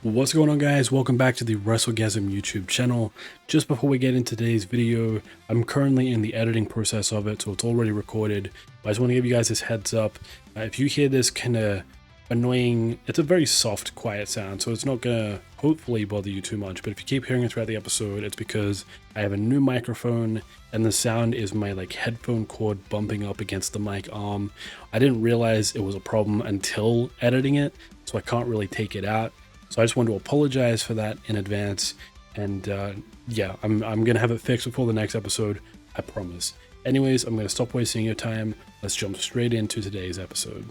What's going on, guys? Welcome back to the WrestleGasm YouTube channel. Just before we get into today's video, I'm currently in the editing process of it, so it's already recorded. But I just want to give you guys this heads up. If you hear this kind of annoying, it's a very soft, quiet sound, so it's not going to hopefully bother you too much. But if you keep hearing it throughout the episode, it's because I have a new microphone, and the sound is my headphone cord bumping up against the mic arm. I didn't realize it was a problem until editing it, so I can't really take it out. So I just want to apologize for that in advance, and yeah, I'm gonna have it fixed before the next episode, I promise. Anyways, I'm gonna stop wasting your time. Let's jump straight into today's episode.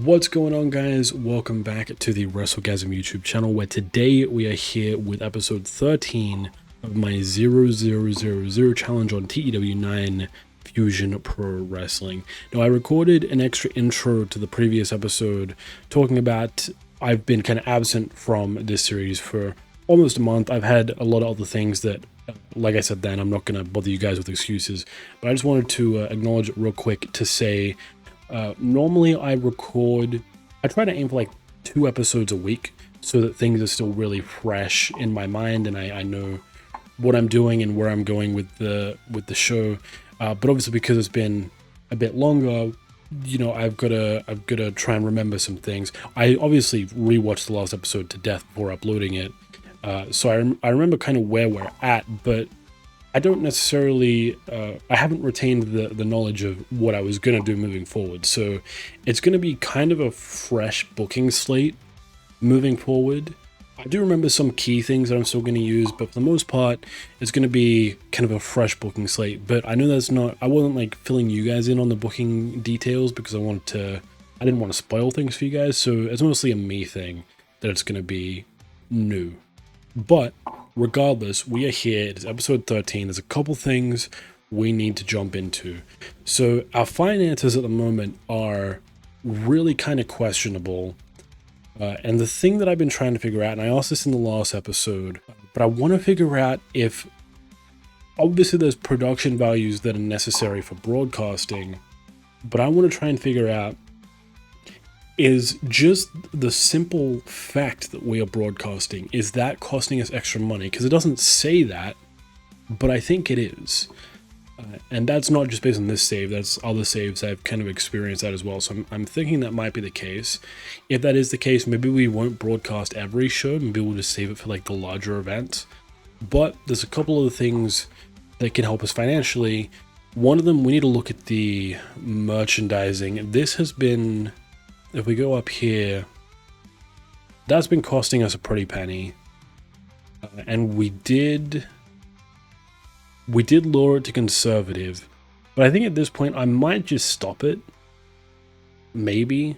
What's going on, guys? Welcome back to the WrestleGasm YouTube channel, where today we are here with episode 13 of my 0000 challenge on TEW 9 Fusion Pro Wrestling. Now, I recorded an extra intro to the previous episode talking about I've been kind of absent from this series for almost a month. I've had a lot of other things that, like I said then, I'm not going to bother you guys with excuses. But I just wanted to acknowledge it real quick to say, normally I try to aim for 2 episodes a week so that things are still really fresh in my mind and I know what I'm doing and where I'm going with the show. But obviously, because it's been a bit longer, you know, I've got to try and remember some things. I obviously rewatched the last episode to death before uploading it, so I remember kind of where we're at, but I don't necessarily I haven't retained the knowledge of what I was gonna do moving forward. So it's gonna be kind of a fresh booking slate moving forward. I do remember some key things that I'm still going to use, but for the most part, it's going to be kind of a fresh booking slate. But I know that's not, I wasn't filling you guys in on the booking details because I didn't want to spoil things for you guys. So it's mostly a me thing that it's going to be new. But regardless, we are here. It is episode 13. There's a couple things we need to jump into. So our finances at the moment are really kind of questionable. And the thing that I've been trying to figure out, and I asked this in the last episode, but I want to figure out if, obviously there's production values that are necessary for broadcasting, but I want to try and figure out, is just the simple fact that we are broadcasting, is that costing us extra money? Because it doesn't say that, but I think it is. And that's not just based on this save, that's other saves I've kind of experienced that as well. So I'm thinking that might be the case. If that is the case, maybe we won't broadcast every show, maybe we'll just save it for the larger events. But there's a couple of things that can help us financially. One of them, we need to look at the merchandising. This has been, if we go up here, that's been costing us a pretty penny. And we did lower it to conservative, but I think at this point I might just stop it. Maybe.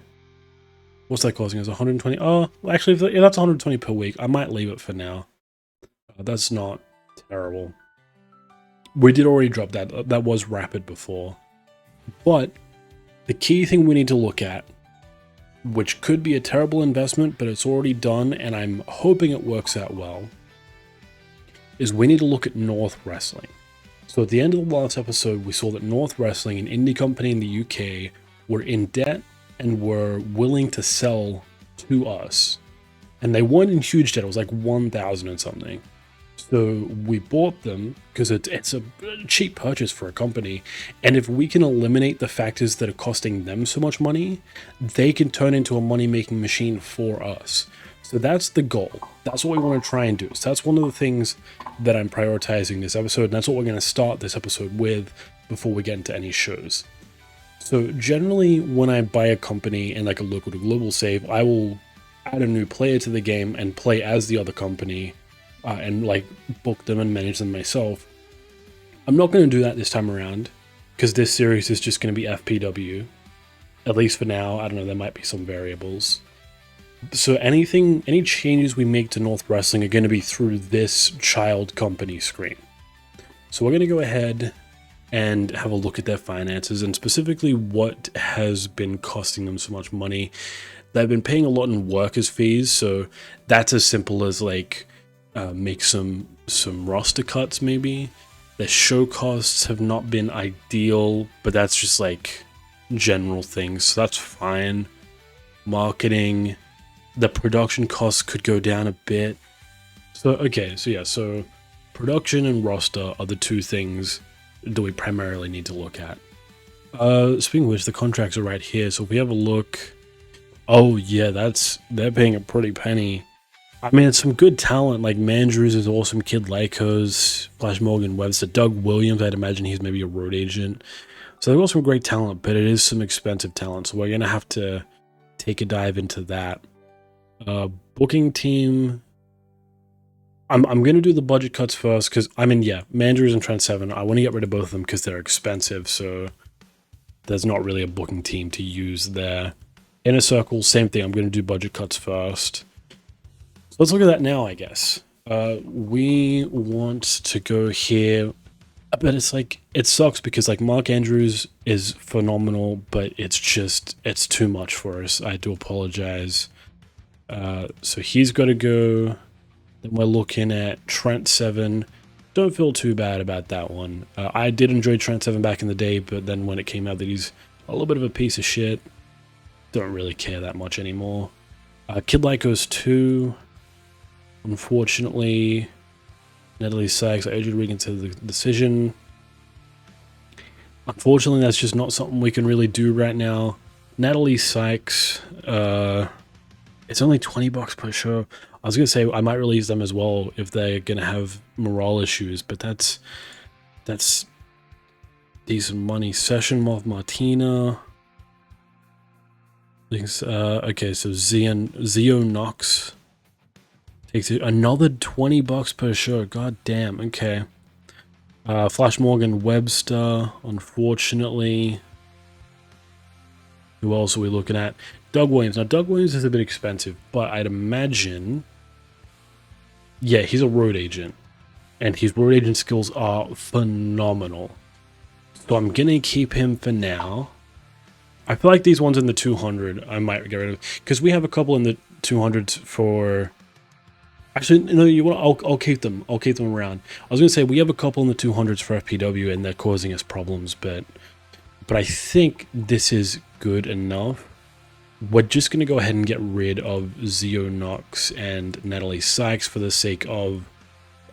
What's that costing us? 120? Oh, actually, if that's 120 per week, I might leave it for now. That's not terrible. We did already drop that. That was rapid before. But the key thing we need to look at, which could be a terrible investment, but it's already done, and I'm hoping it works out well, is we need to look at North Wrestling. So at the end of the last episode, we saw that North Wrestling, an indie company in the UK, were in debt and were willing to sell to us. And they weren't in huge debt, it was 1,000 and something. So we bought them because it's a cheap purchase for a company. And if we can eliminate the factors that are costing them so much money, they can turn into a money-making machine for us. So that's the goal. That's what we want to try and do. So that's one of the things that I'm prioritizing this episode, and that's what we're going to start this episode with before we get into any shows. So generally, when I buy a company in a local to global save, I will add a new player to the game and play as the other company and book them and manage them myself. I'm not going to do that this time around because this series is just going to be FPW, at least for now. I don't know, there might be some variables. So any changes we make to North Wrestling are going to be through this child company screen. So we're going to go ahead and have a look at their finances and specifically what has been costing them so much money. They've been paying a lot in workers' fees, so that's as simple as make some roster cuts maybe. Their show costs have not been ideal, but that's just general things, so that's fine. Marketing, the production costs could go down a bit. So, okay, so yeah, so production and roster are the two things that we primarily need to look at. Speaking of which, the contracts are right here, so if we have a look... Oh, yeah, they're paying a pretty penny. I mean, it's some good talent, like Mandrews is awesome, Kid Lycos, Flash Morgan Webster, Doug Williams, I'd imagine he's maybe a road agent. So they've got some great talent, but it is some expensive talent, so we're going to have to take a dive into that. Booking team... I'm going to do the budget cuts first, because, I mean, yeah, Mandrews and Trent Seven, I want to get rid of both of them because they're expensive, so there's not really a booking team to use there. Inner Circle, same thing, I'm going to do budget cuts first. So let's look at that now, I guess. We want to go here, but it's like, it sucks because, like, Mark Andrews is phenomenal, but it's too much for us. I do apologize. So he's got to go... Then we're looking at Trent Seven. Don't feel too bad about that one. I did enjoy Trent Seven back in the day, but then when it came out that he's a little bit of a piece of shit, don't really care that much anymore. Kid Lycos 2. Unfortunately, Natalie Sykes, I urge you to reconsider the decision. Unfortunately, that's just not something we can really do right now. Natalie Sykes, it's only $20 per show. I was going to say I might release them as well if they're going to have morale issues, but that's decent money. Session Moth Martina. Okay, so Zio Knox takes it another $20 per show. God damn. Okay. Flash Morgan Webster, unfortunately. Who else are we looking at? Doug Williams. Now, Doug Williams is a bit expensive, but I'd imagine... Yeah, he's a road agent. And his road agent skills are phenomenal. So I'm going to keep him for now. I feel like these ones in the 200 I might get rid of. Because we have a couple in the 200s for... Actually, no, you want? I'll keep them. I'll keep them around. I was going to say, we have a couple in the 200s for FPW, and they're causing us problems, but I think this is good enough. We're just going to go ahead and get rid of Zio Knox and Natalie Sykes for the sake of...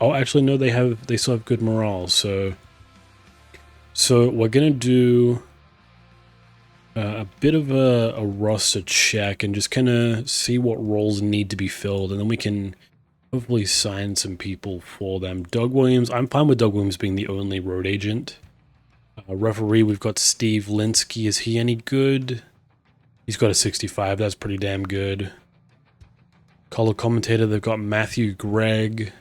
Oh, actually, no, they still have good morale, so we're going to do a bit of a roster check and just kind of see what roles need to be filled, and then we can hopefully sign some people for them. Doug Williams, I'm fine with Doug Williams being the only road agent. Referee, we've got Steve Linsky. Is he any good? He's got a 65. That's pretty damn good. Color commentator, they've got Matthew Gregg.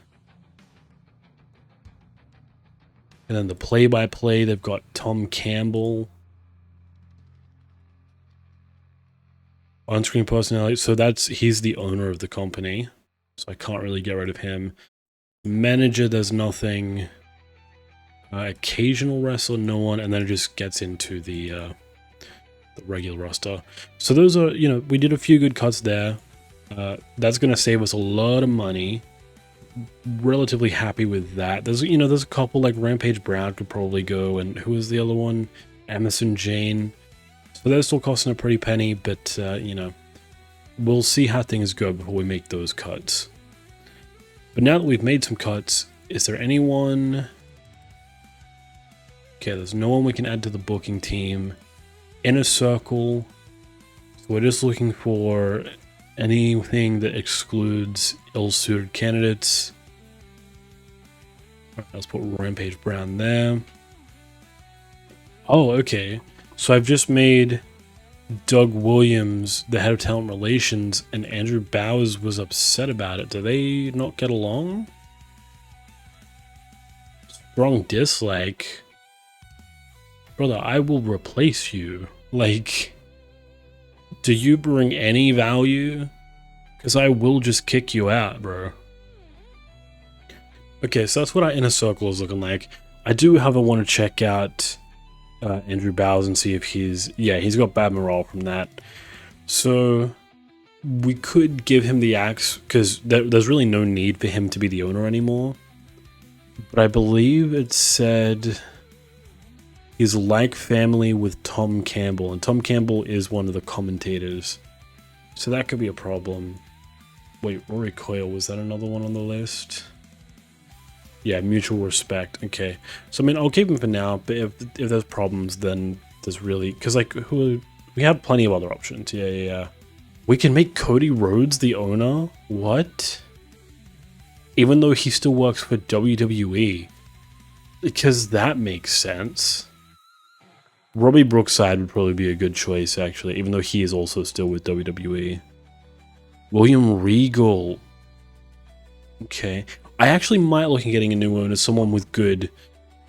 And then the play-by-play, they've got Tom Campbell. On-screen personality, so he's the owner of the company. So I can't really get rid of him. Manager, there's nothing. Occasional wrestler, no one. And then it just gets into the regular roster. So those are, we did a few good cuts there. That's going to save us a lot of money. Relatively happy with that. There's a couple like Rampage Brown could probably go, and who was the other one? Emerson Jane. So they're still costing a pretty penny, but we'll see how things go before we make those cuts. But now that we've made some cuts, is there anyone? Okay, there's no one we can add to the booking team. Inner Circle. So we're just looking for anything that excludes ill-suited candidates. All right, let's put Rampage Brown there. Oh, okay. So I've just made Doug Williams the head of talent relations, and Andrew Bowers was upset about it. Do they not get along? Strong dislike. Brother, I will replace you. Like, do you bring any value? Because I will just kick you out, bro. Okay, so that's what our inner circle is looking like. I do, however, want to check out Andrew Bowers and see if he's got bad morale from that. So we could give him the axe because there's really no need for him to be the owner anymore. But I believe it said he's like family with Tom Campbell, and Tom Campbell is one of the commentators. So that could be a problem. Wait, Rory Coyle, was that another one on the list? Yeah, mutual respect. Okay, so I mean, I'll keep him for now. But if there's problems, then there's really, because like we have plenty of other options. Yeah. We can make Cody Rhodes the owner. What? Even though he still works for WWE, because that makes sense. Robbie Brookside would probably be a good choice, actually, even though he is also still with WWE. William Regal. Okay. I actually might look at getting a new owner, someone with good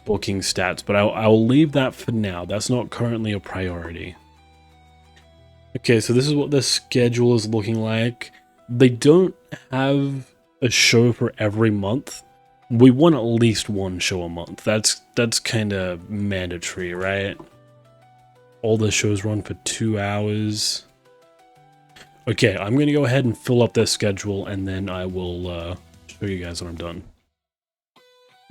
booking stats, but I'll leave that for now. That's not currently a priority. Okay, so this is what the schedule is looking like. They don't have a show for every month. We want at least one show a month. That's kind of mandatory, right? All the shows run for 2 hours. Okay, I'm going to go ahead and fill up their schedule, and then I will show you guys when I'm done.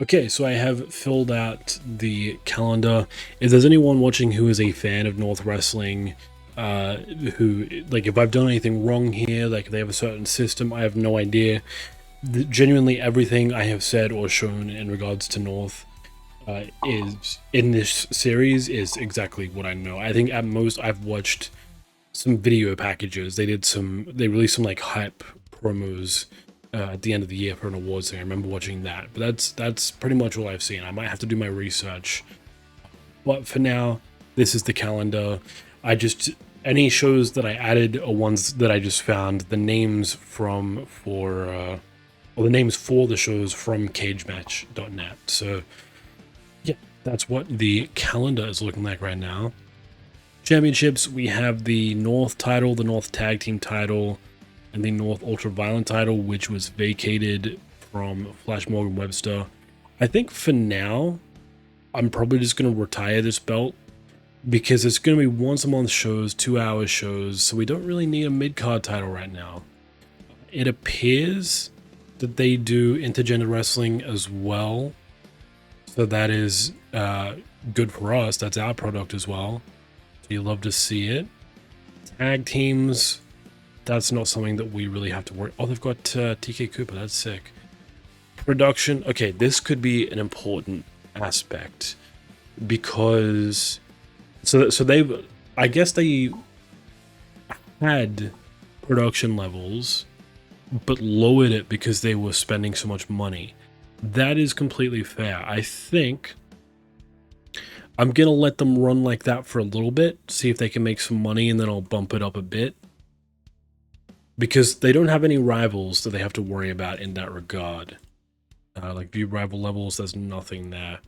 Okay, so I have filled out the calendar. If there's anyone watching who is a fan of North Wrestling, who, like, if I've done anything wrong here, like if they have a certain system, I have no idea. Genuinely everything I have said or shown in regards to North is in this series is exactly what I know. I think at most I've watched some video packages. They released some like hype promos at the end of the year for an awards thing. I remember watching that, but that's pretty much all I've seen. I might have to do my research, but for now, this is the calendar. Any shows that I added are ones that I just found the names for the shows from cagematch.net. So yeah, that's what the calendar is looking like right now. Championships, we have the North title, the North Tag Team title, and the North Ultra Violent title, which was vacated from Flash Morgan Webster. I think for now, I'm probably just going to retire this belt, because it's going to be once a month shows, 2-hour shows, so we don't really need a mid-card title right now. It appears that they do intergender wrestling as well, so that is good for us. That's our product as well, so you love to see it. Tag teams, that's not something that we really have to worry. Oh, they've got TK Cooper, that's sick. Production, okay, this could be an important aspect, because so I guess they had production levels but lowered it because they were spending so much money. That is completely fair. I think I'm gonna let them run like that for a little bit, see if they can make some money, and then I'll bump it up a bit, because they don't have any rivals that they have to worry about in that regard. Like view rival levels, there's nothing there.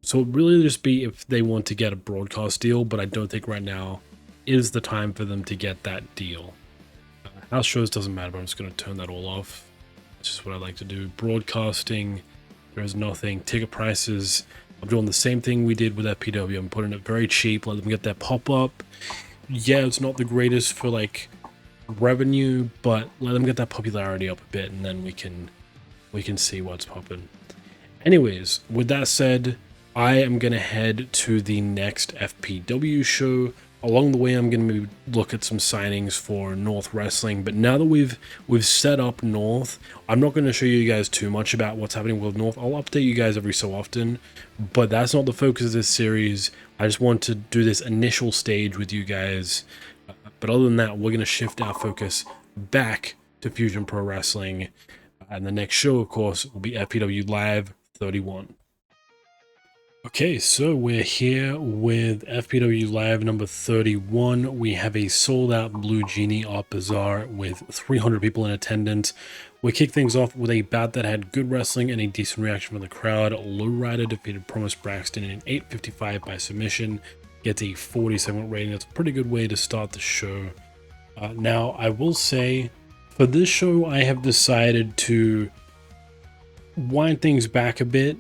So it really just be if they want to get a broadcast deal, but I don't think right now is the time for them to get that deal. House shows doesn't matter, but I'm just going to turn that all off. It's just what I like to do. Broadcasting, there's nothing. Ticket prices, I'm doing the same thing we did with FPW. I'm putting it very cheap, let them get that pop-up. Yeah, it's not the greatest for like revenue, but let them get that popularity up a bit, and then we can see what's popping. Anyways, with that said, I am going to head to the next FPW show. Along the way, I'm going to look at some signings for North Wrestling, but now that we've set up North, I'm not going to show you guys too much about what's happening with North. I'll update you guys every so often, but that's not the focus of this series. I just want to do this initial stage with you guys, but other than that, we're going to shift our focus back to Fusion Pro Wrestling, and the next show, of course, will be FPW Live 31. Okay, so we're here with FPW Live number 31. We have a sold-out Blue Genie Art Bazaar with 300 people in attendance. We kick things off with a bout that had good wrestling and a decent reaction from the crowd. Lowrider defeated Promise Braxton in an 8:55 by submission. Gets a 40-segment rating. That's a pretty good way to start the show. Now, I will say, for this show, I have decided to wind things back a bit.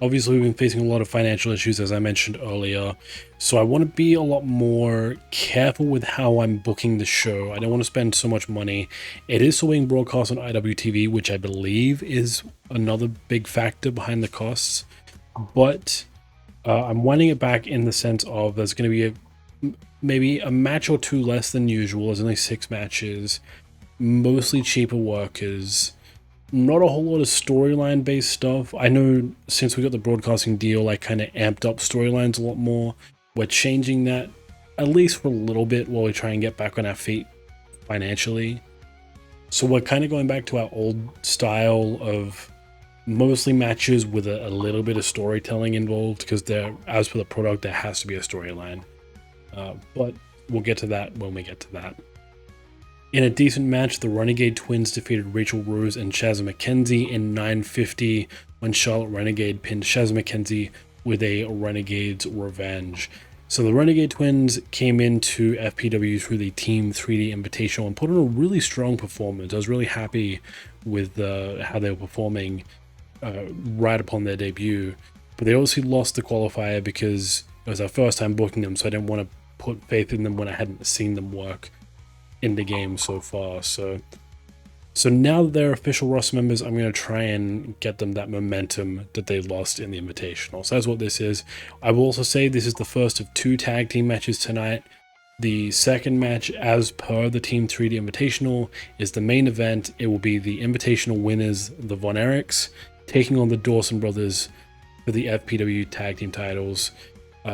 Obviously, we've been facing a lot of financial issues, as I mentioned earlier, so I want to be a lot more careful with how I'm booking the show. I don't want to spend so much money. It is still being broadcast on IWTV, which I believe is another big factor behind the costs, but I'm winding it back in the sense of there's going to be maybe a match or two less than usual. There's only 6 matches. mostly cheaper workers. Not a whole lot of storyline based stuff. I know since we got the broadcasting deal, I kind of amped up storylines a lot more. We're changing that at least for a little bit while we try and get back on our feet financially. So we're kind of going back to our old style of mostly matches with a little bit of storytelling involved, because as for the product, there has to be a storyline. But we'll get to that when we get to that. In a decent match, the Renegade Twins defeated Rachel Rose and Shazza McKenzie in 9:50 when Charlotte Renegade pinned Shazza McKenzie with a Renegade's Revenge. So the Renegade Twins came into FPW through the Team 3D Invitational and put on a really strong performance. I was really happy with how they were performing right upon their debut. But they obviously lost the qualifier because it was our first time booking them, so I didn't want to put faith in them when I hadn't seen them work in the game so far. So now that they're official roster members, I'm going to try and get them that momentum that they lost in the Invitational. So that's what this is. I will also say this is the first of 2 tag team matches tonight. The second match, as per the Team 3D Invitational, is the main event. It will be the Invitational winners, the Von Erichs, taking on the Dawson Brothers for the FPW tag team titles.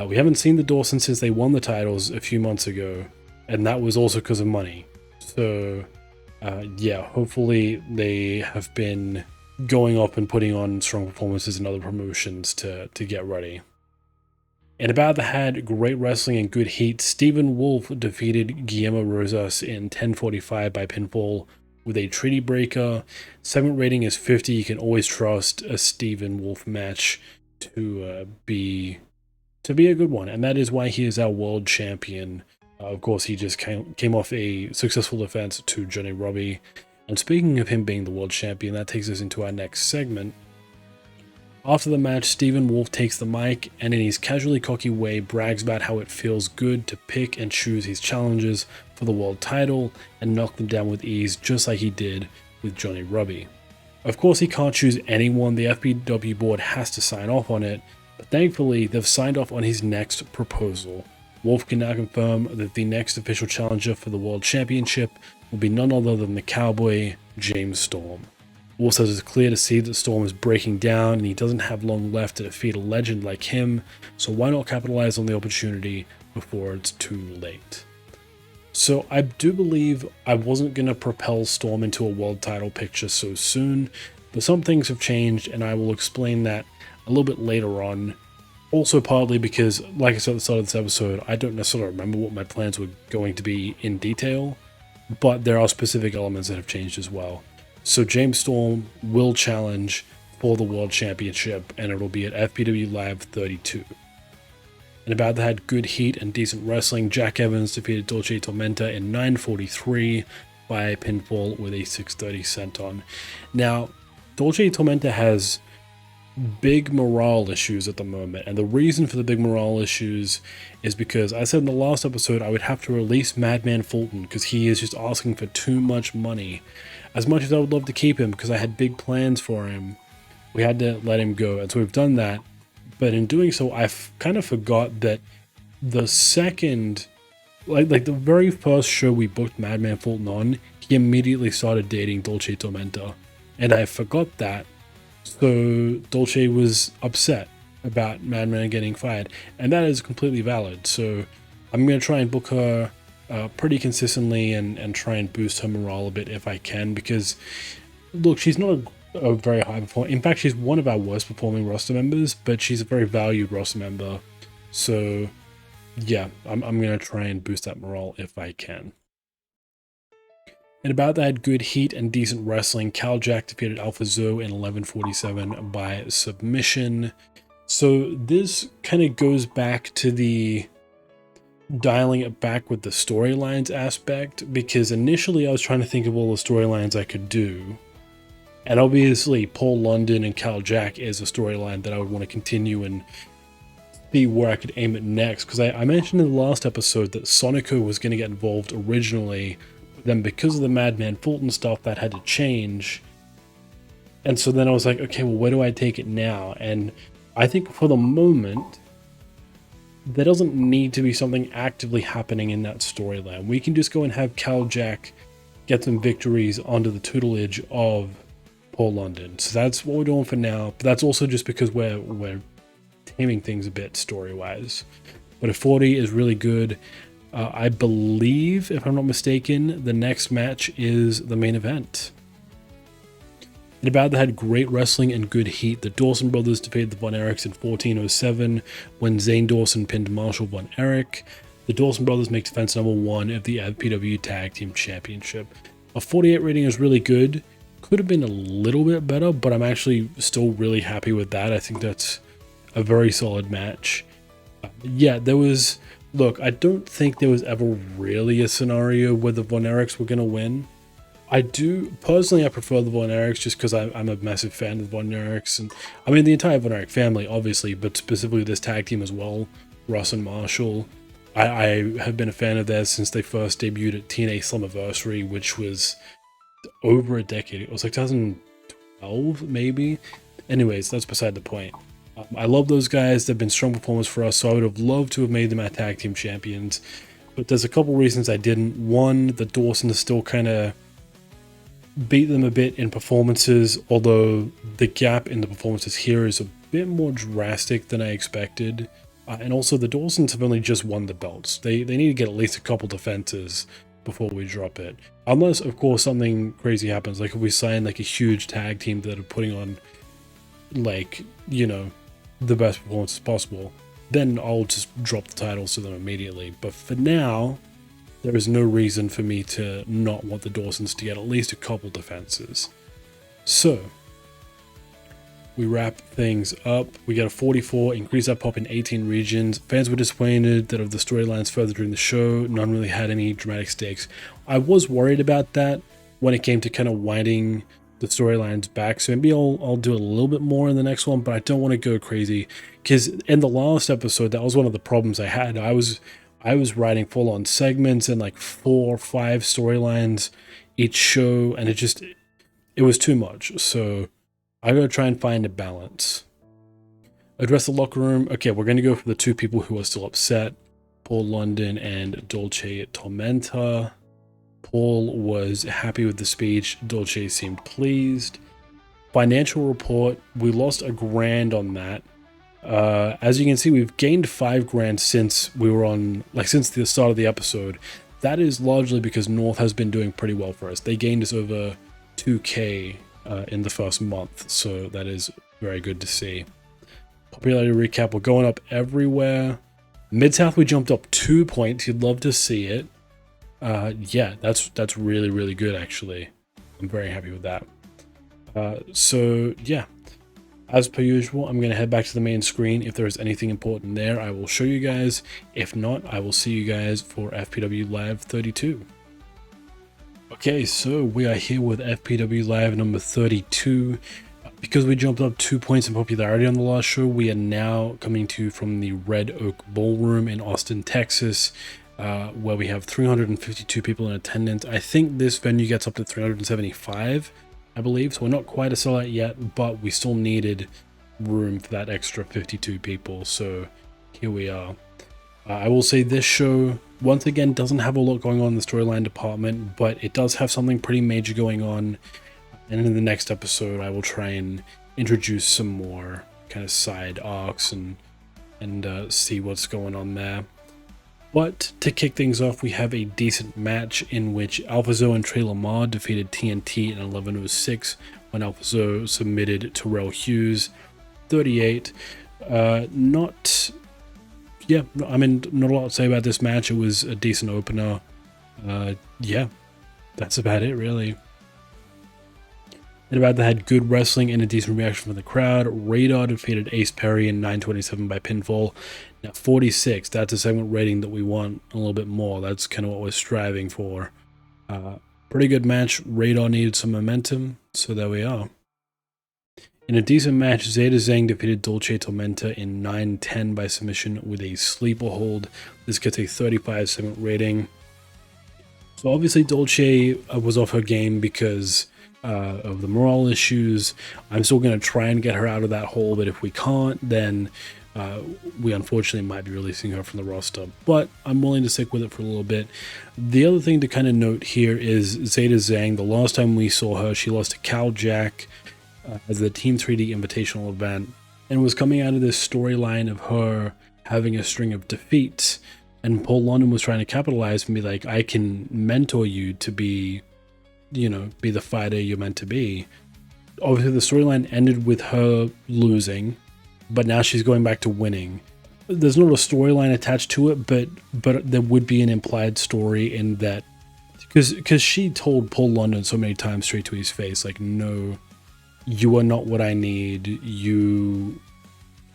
We haven't seen the Dawson since they won the titles a few months ago, and that was also because of money. So yeah, hopefully they have been going up and putting on strong performances in other promotions to get ready. In a bout that had great wrestling and good heat, Stephen Wolf defeated Guillermo Rosas in 10:45 by pinfall with a treaty breaker. Segment rating is 50. You can always trust a Stephen Wolf match to be a good one, and that is why he is our world champion. Of course, he just came off a successful defense to Johnnie Robbie. And speaking of him being the world champion, that takes us into our next segment. After the match, Stephen Wolf takes the mic and in his casually cocky way brags about how it feels good to pick and choose his challengers for the world title and knock them down with ease, just like he did with Johnnie Robbie. Of course, he can't choose anyone. The FPW board has to sign off on it, but thankfully they've signed off on his next proposal. Wolf can now confirm that the next official challenger for the World Championship will be none other than the Cowboy, James Storm. Wolf says it's clear to see that Storm is breaking down and he doesn't have long left to defeat a legend like him, so why not capitalize on the opportunity before it's too late? So I do believe I wasn't going to propel Storm into a world title picture so soon, but some things have changed and I will explain that a little bit later on. Also partly because, like I said at the start of this episode, I don't necessarily remember what my plans were going to be in detail, but there are specific elements that have changed as well. So James Storm will challenge for the World Championship, and it'll be at FPW Live 32. And about that had good heat and decent wrestling, Jack Evans defeated Dolce Tormenta in 9:43 by pinfall with a 6:30 senton. Now, Dolce Tormenta has big morale issues at the moment, and the reason for the big morale issues is because I said in the last episode I would have to release Madman Fulton because he is just asking for too much money. As much as I would love to keep him because I had big plans for him, we had to let him go, and so we've done that. But in doing so, I kind of forgot that the second, like the very first show we booked Madman Fulton on, he immediately started dating Dolce Tormenta, and I forgot that. So Dolce was upset about Madman getting fired, and that is completely valid. So I'm going to try and book her pretty consistently and try and boost her morale a bit if I can, because look, she's not a very high performer. In fact, she's one of our worst performing roster members, but she's a very valued roster member. So yeah, I'm going to try and boost that morale if I can. And about that good heat and decent wrestling, Cal Jack defeated Alpha Zoe in 11:47 by submission. So this kind of goes back to the dialing it back with the storylines aspect, because initially I was trying to think of all the storylines I could do. And obviously Paul London and Cal Jack is a storyline that I would want to continue and see where I could aim it next, because I mentioned in the last episode that Sonico was going to get involved originally. Then because of the Madman Fulton stuff, that had to change. And so then I was like, okay, well, where do I take it now? And I think for the moment, there doesn't need to be something actively happening in that storyline. We can just go and have Cal Jack get some victories under the tutelage of Paul London. So that's what we're doing for now. But that's also just because we're taming things a bit story-wise. But a 40 is really good. I believe, if I'm not mistaken, the next match is the main event. In a bout that had great wrestling and good heat, the Dawson Brothers defeated the Von Erichs in 14:07 when Zane Dawson pinned Marshall Von Erich. The Dawson Brothers make defense number 1 of the FPW Tag Team Championship. A 48 rating is really good. Could have been a little bit better, but I'm actually still really happy with that. I think that's a very solid match. Yeah, there was... Look, I don't think there was ever really a scenario where the Von Erichs were going to win. I prefer the Von Erichs just because I'm a massive fan of the Von Erichs, and I mean the entire Von Erich family, obviously, but specifically this tag team as well, Russ and Marshall. I have been a fan of theirs since they first debuted at TNA Slammiversary, which was over a decade. It was like 2012, maybe. Anyways, that's beside the point. I love those guys. They've been strong performers for us, so I would have loved to have made them our tag team champions. But there's a couple reasons I didn't. One, the Dawsons still kind of beat them a bit in performances, although the gap in the performances here is a bit more drastic than I expected. And also, the Dawsons have only just won the belts. They need to get at least a couple defenses before we drop it. Unless, of course, something crazy happens. Like if we sign like a huge tag team that are putting on, like, you know, the best performances possible, then I'll just drop the titles to them immediately. But for now, there is no reason for me to not want the Dawsons to get at least a couple defenses. So, we wrap things up. We get a 44, increase our pop in 18 regions. Fans were disappointed that of the storylines further during the show, none really had any dramatic stakes. I was worried about that when it came to kind of winding the storylines back, so maybe I'll do a little bit more in the next one, but I don't want to go crazy, because in the last episode, that was one of the problems I had. I was writing full-on segments and like 4 or 5 storylines each show, and it was too much, so I gotta try and find a balance. Address the locker room. Okay, we're gonna go for the 2 people who are still upset, Paul London and Dolce Tormenta. Paul was happy with the speech. Dolce seemed pleased. Financial report, we lost $1,000 on that. As you can see, we've gained $5,000 since we were on, like, since the start of the episode. That is largely because North has been doing pretty well for us. They gained us over 2K in the first month, so that is very good to see. Popularity recap, we're going up everywhere. Mid-South, we jumped up 2 points. You'd love to see it. Yeah, that's really, really good, actually. I'm very happy with that. So yeah, as per usual, I'm going to head back to the main screen. If there is anything important there, I will show you guys. If not, I will see you guys for FPW Live 32. Okay, so we are here with FPW Live number 32. Because we jumped up 2 points in popularity on the last show, we are now coming to you from the Red Oak Ballroom in Austin, Texas. Where we have 352 people in attendance. I think this venue gets up to 375, I believe, so we're not quite a sellout yet, but we still needed room for that extra 52 people, so here we are. I will say this show, once again, doesn't have a lot going on in the storyline department, but it does have something pretty major going on, and in the next episode, I will try and introduce some more kind of side arcs and see what's going on there. But to kick things off, we have a decent match in which Alphazo and Trey Lamar defeated TNT in 11:06 when Alphazo submitted Terrell Hughes 38. Not a lot to say about this match. It was a decent opener. Yeah, that's about it, really. And about that had good wrestling and a decent reaction from the crowd. Radar defeated Ace Perry in 9:27 by pinfall. Now 46, that's a segment rating that we want a little bit more. That's kind of what we're striving for. Pretty good match. Radar needed some momentum, so there we are. In a decent match, Zeta Zang defeated Dolce Tormenta in 9:10 by submission with a sleeper hold. This gets a 35 segment rating. So obviously Dolce was off her game because of the morale issues. I'm still going to try and get her out of that hole, but if we can't, then we unfortunately might be releasing her from the roster, but I'm willing to stick with it for a little bit. The other thing to kind of note here is Zeta Zhang. The last time we saw her, she lost to Cal Jack as the Team 3D Invitational event, and was coming out of this storyline of her having a string of defeats, and Paul London was trying to capitalize and be like, I can mentor you to be, be the fighter you're meant to be. Obviously, the storyline ended with her losing, but now she's going back to winning. There's not a storyline attached to it, but there would be an implied story in that, because she told Paul London so many times straight to his face, like, no, you are not what I need. You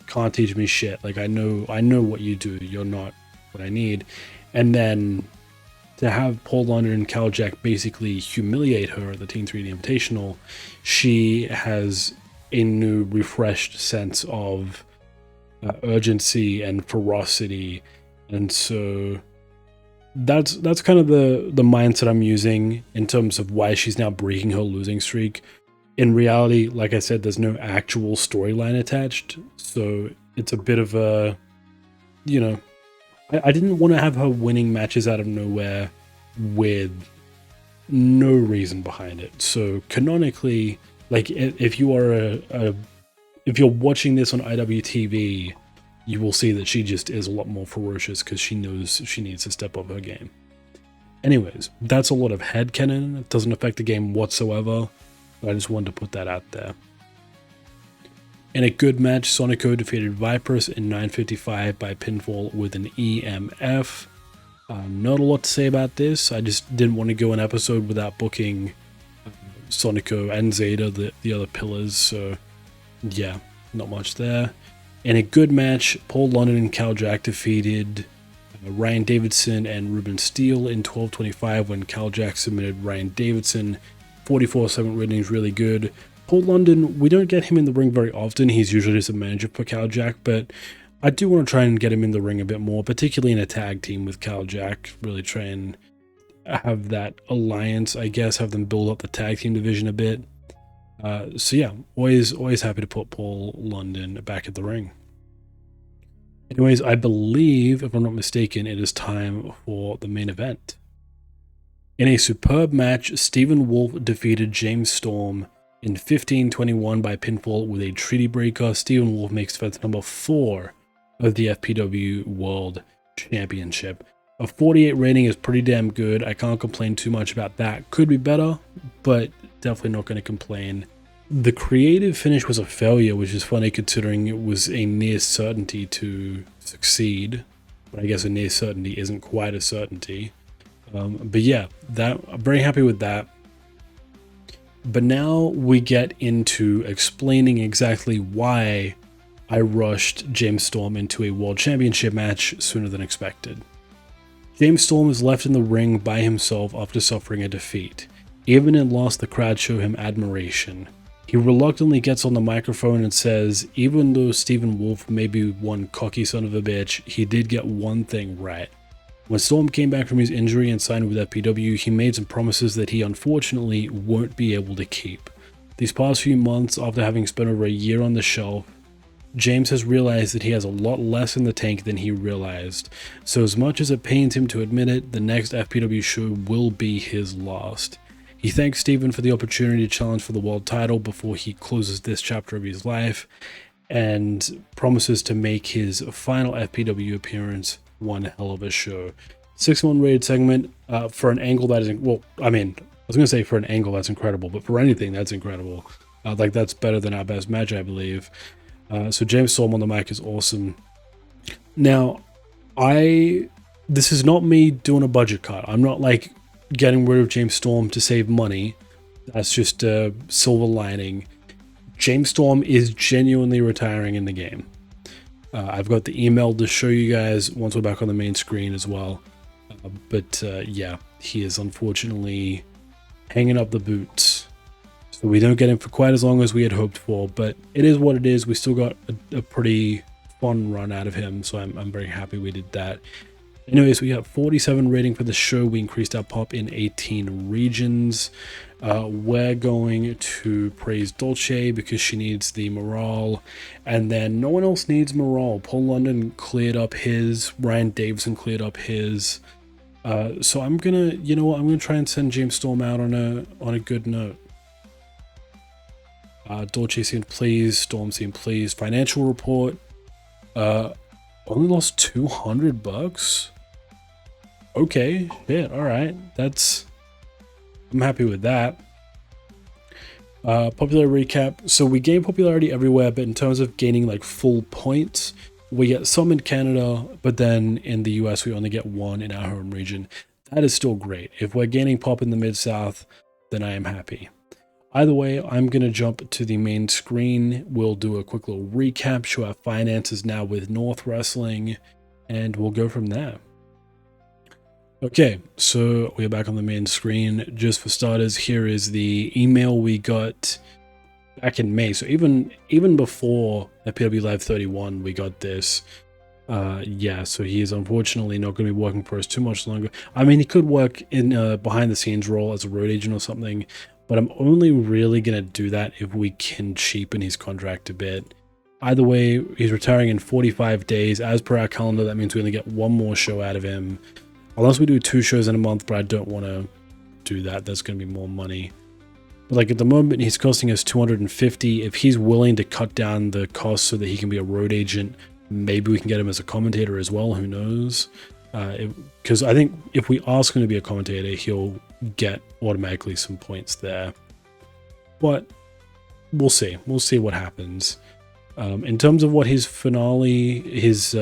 can't teach me shit. Like, I know what you do. You're not what I need. And then to have Paul London and Cal Jack basically humiliate her at the Team 3D Invitational, she has a new refreshed sense of urgency and ferocity. And so that's kind of the mindset I'm using in terms of why she's now breaking her losing streak. In reality, like I said, there's no actual storyline attached, so it's a bit of a, I didn't want to have her winning matches out of nowhere with no reason behind it. So canonically, like, if you are if you're watching this on IWTV, you will see that she just is a lot more ferocious because she knows she needs to step up her game. Anyways, that's a lot of headcanon. It doesn't affect the game whatsoever. I just wanted to put that out there. In a good match, Sonico defeated Vipers in 9:55 by pinfall with an EMF. Not a lot to say about this. I just didn't want to go an episode without booking Sonico and Zeta, the other pillars. So yeah, not much there. In a good match, Paul London and Cal Jack defeated Ryan Davidson and Ruben Steele in 12:25 when Cal Jack submitted Ryan Davidson. 44-7 rating is really good. Paul London, we don't get him in the ring very often. He's usually just a manager for Cal Jack, but I do want to try and get him in the ring a bit more, particularly in a tag team with Cal Jack. Really try and have that alliance, I guess, have them build up the tag team division a bit. So yeah, always happy to put Paul London back at the ring. Anyways, I believe, if I'm not mistaken, it is time for the main event. In a superb match, Stephen Wolf defeated James Storm in 15:21 by pinfall with a treaty breaker. Stephen Wolf makes defense number 4 of the FPW World Championship. A 48 rating is pretty damn good. I can't complain too much about that. Could be better, but definitely not going to complain. The creative finish was a failure, which is funny considering it was a near certainty to succeed. But I guess a near certainty isn't quite a certainty. But yeah, I'm very happy with that. But now we get into explaining exactly why I rushed James Storm into a World Championship match sooner than expected. James Storm is left in the ring by himself after suffering a defeat. Even in loss, the crowd show him admiration. He reluctantly gets on the microphone and says, even though Stephen Wolf may be one cocky son of a bitch, he did get one thing right. When Storm came back from his injury and signed with FPW, he made some promises that he unfortunately won't be able to keep. These past few months, after having spent over a year on the shelf, James has realized that he has a lot less in the tank than he realized. So as much as it pains him to admit it, the next FPW show will be his last. He thanks Stephen for the opportunity to challenge for the world title before he closes this chapter of his life, and promises to make his final FPW appearance one hell of a show. 6-1 rated segment for an angle that is, well, I mean, I was going to say for an angle that's incredible, but for anything that's incredible. Like, that's better than our best match, I believe. So James Storm on the mic is awesome. Now, this is not me doing a budget cut. I'm not like getting rid of James Storm to save money. That's just a silver lining. James Storm is genuinely retiring in the game. I've got the email to show you guys once we're back on the main screen as well. But yeah, he is unfortunately hanging up the boots. So we don't get him for quite as long as we had hoped for, but it is what it is. We still got a pretty fun run out of him, so I'm very happy we did that. Anyways, we got 47 rating for the show. We increased our pop in 18 regions. We're going to praise Dolce because she needs the morale, and then no one else needs morale. Paul London cleared up his, Ryan Davison cleared up his. So I'm gonna, you know what, I'm gonna try and send James Storm out on a good note. Dolce seemed pleased, Storm seemed pleased. Financial report, only lost $200. Okay, shit, all right, I'm happy with that. Popularity recap. So we gain popularity everywhere, but in terms of gaining like full points, we get some in Canada, but then in the US we only get one in our home region. That is still great. If we're gaining pop in the Mid-South, then I am happy. Either way, I'm going to jump to the main screen. We'll do a quick little recap, show our finances now with North Wrestling, and we'll go from there. Okay, so we're back on the main screen. Just for starters, here is the email we got back in May. So even before FPW Live 31, we got this. Yeah, so he is unfortunately not going to be working for us too much longer. I mean, he could work in a behind-the-scenes role as a road agent or something, but I'm only really going to do that if we can cheapen his contract a bit. Either way, he's retiring in 45 days. As per our calendar, that means we only get one more show out of him. Unless we do 2 shows in a month, but I don't want to do that. That's going to be more money. But like at the moment, he's costing us $250. If he's willing to cut down the cost so that he can be a road agent, maybe we can get him as a commentator as well. Who knows? Because I think if we ask him to be a commentator, he'll get automatically some points there. But we'll see. We'll see what happens. In terms of what his finale, his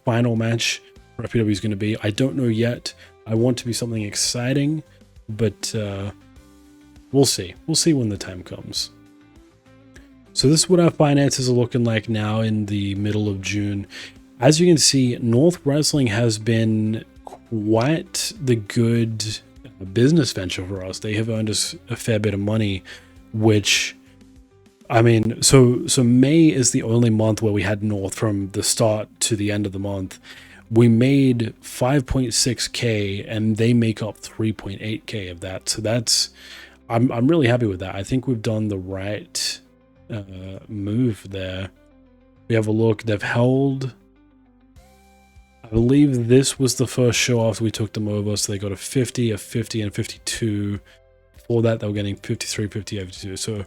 final match for FPW is going to be, I don't know yet. I want to be something exciting, but we'll see. We'll see when the time comes. So this is what our finances are looking like now in the middle of June. As you can see, North Wrestling has been quite the good business venture for us. They have earned us a fair bit of money, which, I mean, so May is the only month where we had North from the start to the end of the month. We made 5.6K and they make up 3.8K of that. So that's, I'm really happy with that. I think we've done the right move there. We have a look. They've held, I believe this was the first show after we took them over. So they got a 50, a 50, and a 52. Before that, they were getting 53, 50, 52. So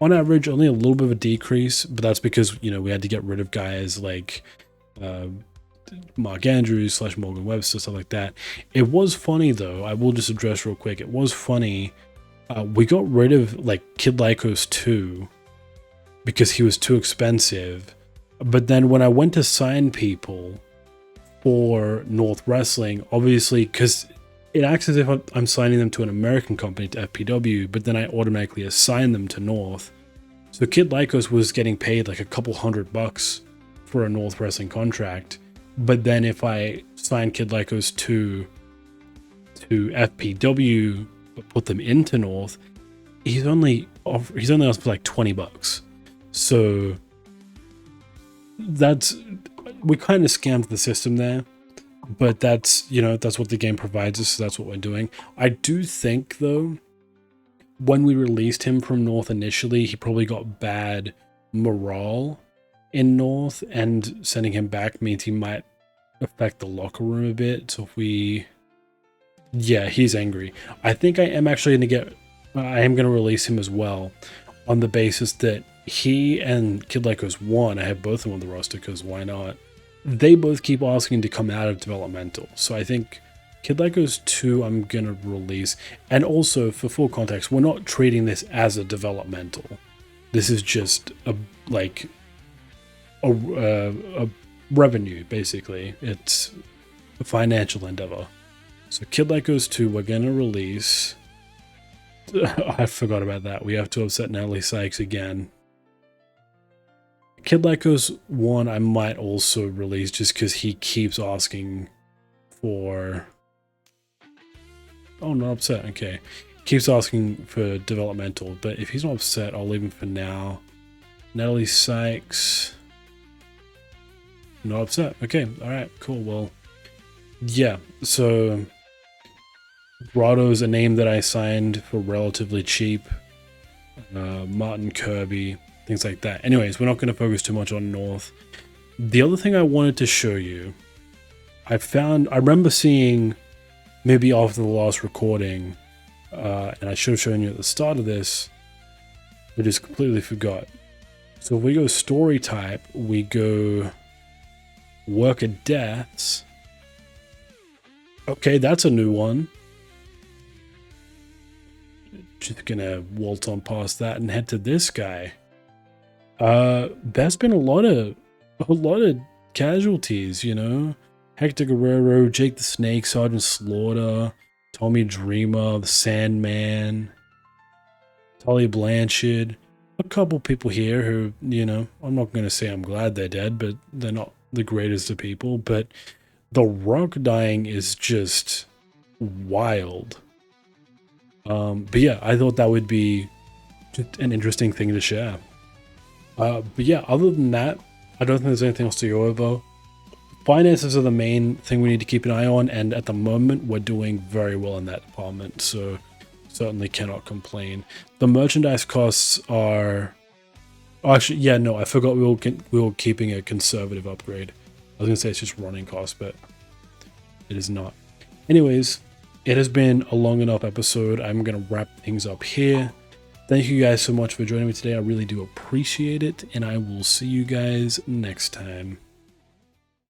on average, only a little bit of a decrease, but that's because, you know, we had to get rid of guys like Mark Andrews / Morgan Webster, stuff like that. It was funny though. I will just address real quick. It was funny. We got rid of like Kid Lycos 2 because he was too expensive. But then when I went to sign people for North Wrestling, obviously, because it acts as if I'm signing them to an American company, to FPW, but then I automatically assign them to North. So Kid Lycos was getting paid like a couple $100 for a North Wrestling contract. But then if I sign Kid Lycos to FPW, but put them into North, he's only asked for like $20. So that's, we kind of scammed the system there, but that's, you know, that's what the game provides us, so that's what we're doing. I do think though, when we released him from North initially, he probably got bad morale in North, and sending him back means he might affect the locker room a bit. So if we, yeah, he's angry. I think I am actually going to get, I am going to release him as well, on the basis that he and Kid Lycos 1, I have both of them on the roster because why not? They both keep asking to come out of developmental. So I think Kid Lycos 2 I'm going to release. And also, for full context, we're not treating this as a developmental. This is just a revenue, basically. It's a financial endeavor. So Kid Lycos 2 we're going to release. I forgot about that. We have to upset Natalie Sykes again. Kid Lycos 1 I might also release just because he keeps asking for... Oh, not upset. Okay. Keeps asking for developmental, but if he's not upset, I'll leave him for now. Natalie Sykes... Not upset. Okay, alright, cool. Well, yeah, so Grotto's a name that I signed for relatively cheap. Martin Kirby, things like that. Anyways, we're not going to focus too much on North. The other thing I wanted to show you, I remember seeing maybe after the last recording, and I should have shown you at the start of this, but just completely forgot. So if we go story type, we go worker deaths. Okay, that's a new one. Just gonna waltz on past that and head to this guy. There's been a lot of casualties, you know. Hector Guerrero, Jake the Snake, Sergeant Slaughter, Tommy Dreamer, the Sandman, Tully Blanchard. A couple people here who, you know, I'm not gonna say I'm glad they're dead, but they're not the greatest of people. But The Rock dying is just wild. But yeah, I thought that would be just an interesting thing to share. But yeah, other than that, I don't think there's anything else to go over. Finances are the main thing we need to keep an eye on, and at the moment, we're doing very well in that department, so certainly cannot complain. The merchandise costs are... Oh, actually, yeah, no, I forgot we were keeping a conservative upgrade. I was going to say it's just running costs, but it is not. Anyways, it has been a long enough episode. I'm going to wrap things up here. Thank you guys so much for joining me today. I really do appreciate it, and I will see you guys next time.